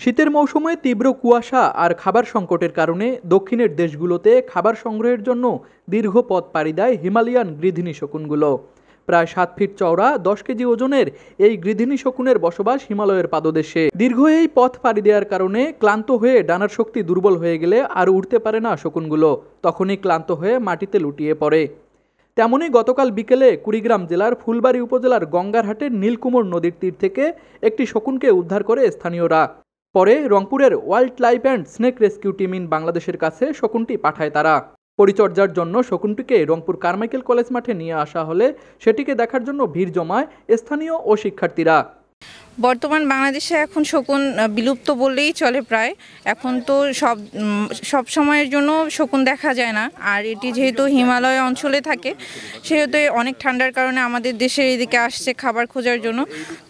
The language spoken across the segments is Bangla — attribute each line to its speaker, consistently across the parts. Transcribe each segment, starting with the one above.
Speaker 1: শীতের মৌসুমে তীব্র কুয়াশা আর খাবার সংকটের কারণে দক্ষিণের দেশগুলোতে খাবার সংগ্রহের জন্য দীর্ঘ পথ পাড়ি দেয় হিমালয়ান গৃধিনী শকুনগুলো। প্রায় 7 ফিট চওড়া 10 কেজি ওজনের এই গৃধিনী শকুনের বসবাস হিমালয়ের পাদদেশে। দীর্ঘ এই পথ পাড়ি দেওয়ার কারণে ক্লান্ত হয়ে ডানার শক্তি দুর্বল হয়ে গেলে আর উঠতে পারে না শকুনগুলো, তখনই ক্লান্ত হয়ে মাটিতে লুটিয়ে পড়ে। তেমনই গতকাল বিকেলে কুড়িগ্রাম জেলার ফুলবাড়ী উপজেলার গঙ্গারহাটের নীলকুমোর নদীর তীর থেকে একটি শকুনকে উদ্ধার করে স্থানীয়রা। পরে রংপুরের wild life and snake rescue team in বাংলাদেশের কাছে শকুনটি পাঠায় তারা। পরিচর্যার জন্য শকুনটিকে রংপুর কারমাইকেল কলেজ মাঠে নিয়ে আসা হলে সেটিকে দেখার জন্য ভিড় জমায় স্থানীয় ও শিক্ষার্থীরা।
Speaker 2: বর্তমান বাংলাদেশে এখন শকুন বিলুপ্ত বললেই চলে প্রায়। এখন তো সব সময়ের জন্য শকুন দেখা যায় না, আর এটি যেহেতু হিমালয় অঞ্চলে থাকে সেহেতু অনেক ঠান্ডার কারণে আমাদের দেশের এদিকে আসছে খাবার খোঁজার জন্য।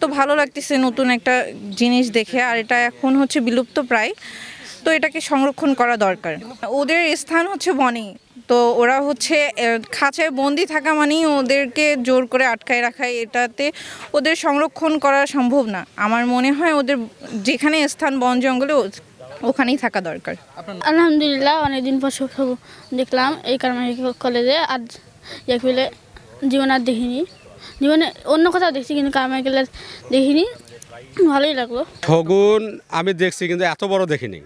Speaker 2: তো ভালো লাগতেছে নতুন একটা জিনিস দেখে, আর এটা এখন হচ্ছে বিলুপ্ত প্রায়, তো এটাকে সংরক্ষণ করা দরকার। ওদের স্থান হচ্ছে বনে, তো ওরা হচ্ছে খাঁচায় বন্দি থাকা মানেই ওদেরকে জোর করে আটকায় রাখা, এটাতে ওদের সংরক্ষণ করা সম্ভব না। আমার মনে হয় ওদের যেখানে স্থান বন জঙ্গলে ওখানেই থাকা দরকার।
Speaker 3: আলহামদুলিল্লাহ অনেকদিন পর দেখলাম এই কারমাইকেল কলেজে। আর ফেলে জীবনে আর দেখিনি, জীবনে অন্য কোথাও দেখছি কিন্তু কারমাইকেলে দেখিনি, ভালোই লাগলো।
Speaker 4: শগুন আমি দেখছি কিন্তু এত বড় দেখিনি।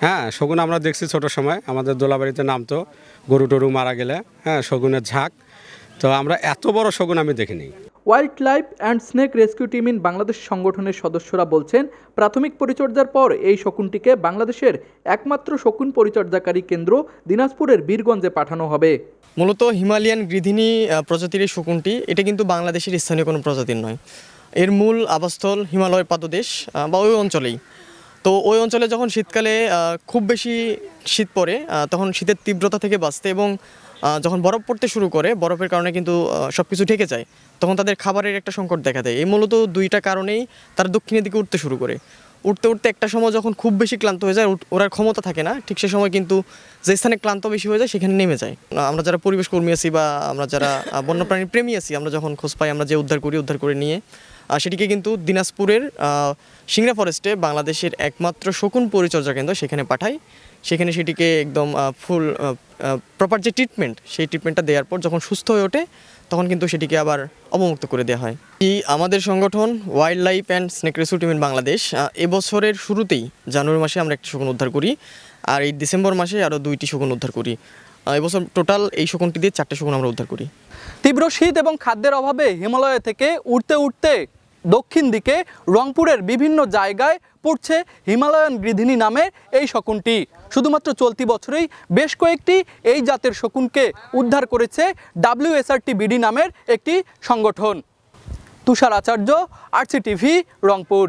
Speaker 4: হ্যাঁ, শগুন আমরা দেখছি ছোট সময়, আমাদের দোলাবাড়িতে নামতো গরু টরু মারা গেলে, হ্যাঁ শগুনের ঝাঁক, তো আমরা এত বড় শগুন আমি দেখিনি।
Speaker 1: Wild life and snake rescue team in Bangladesh সংগঠনের সদস্যরা বলছেন, প্রাথমিক পরিচর্যার পর এই শকুনটিকে বাংলাদেশের একমাত্র শকুন পরিচর্যাকারী কেন্দ্র দিনাজপুরের বীরগঞ্জে পাঠানো হবে।
Speaker 5: মূলত হিমালয়ান গৃধিনী প্রজাতির এই শকুনটি, এটা কিন্তু বাংলাদেশের স্থানীয় কোনো প্রজাতির নয়। এর মূল আবাসস্থল হিমালয়ের পাদদেশ বা ওই অঞ্চলেই। তো ওই অঞ্চলে যখন শীতকালে খুব বেশি শীত পড়ে, তখন শীতের তীব্রতা থেকে বাঁচতে এবং যখন বরফ পড়তে শুরু করে, বরফের কারণে কিন্তু সব কিছু ঢেকে যায়, তখন তাদের খাবারের একটা সংকট দেখা দেয়। এই মূলত দুইটা কারণেই তারা দক্ষিণের দিকে উঠতে শুরু করে। উঠতে উঠতে একটা সময় যখন খুব বেশি ক্লান্ত হয়ে যায়, ওরার ক্ষমতা থাকে না, ঠিক সে সময় কিন্তু যে স্থানে ক্লান্ত বেশি হয়ে যায় সেখানে নেমে যায়। আমরা যারা পরিবেশ কর্মী আছি বা আমরা যারা বন্যপ্রাণী প্রেমী আছি, আমরা যখন খোঁজ পাই আমরা যে উদ্ধার করে নিয়ে সেটিকে কিন্তু দিনাজপুরের সিংড়া ফরেস্টে বাংলাদেশের একমাত্র শকুন পরিচর্যা কেন্দ্র সেখানে পাঠাই। সেখানে সেটিকে একদম ফুল প্রপার যে ট্রিটমেন্ট, সেই ট্রিটমেন্টটা দেওয়ার পর যখন সুস্থ হয়ে ওঠে তখন কিন্তু সেটিকে আবার অবমুক্ত করে দেওয়া হয়। আমাদের সংগঠন wild life and snake rescue team in Bangladesh এবছরের শুরুতেই জানুয়ারি মাসে আমরা একটি শকুন উদ্ধার করি, আর এই ডিসেম্বর মাসে আরও 2টি শকুন উদ্ধার করি। এবছর টোটাল এই শকুনটি দিয়ে 4টে শকুন আমরা উদ্ধার করি।
Speaker 1: তীব্র শীত এবং খাদ্যের অভাবে হিমালয় থেকে উঠতে উঠতে দক্ষিণ দিকে রংপুরের বিভিন্ন জায়গায় পড়ছে হিমালয়ান গৃধিনী নামের এই শকুনটি। শুধুমাত্র চলতি বছরেই বেশ কয়েকটি এই জাতের শকুনকে উদ্ধার করেছে WSRT-BD নামের একটি সংগঠন। তুষার আচার্য, RCTV, রংপুর।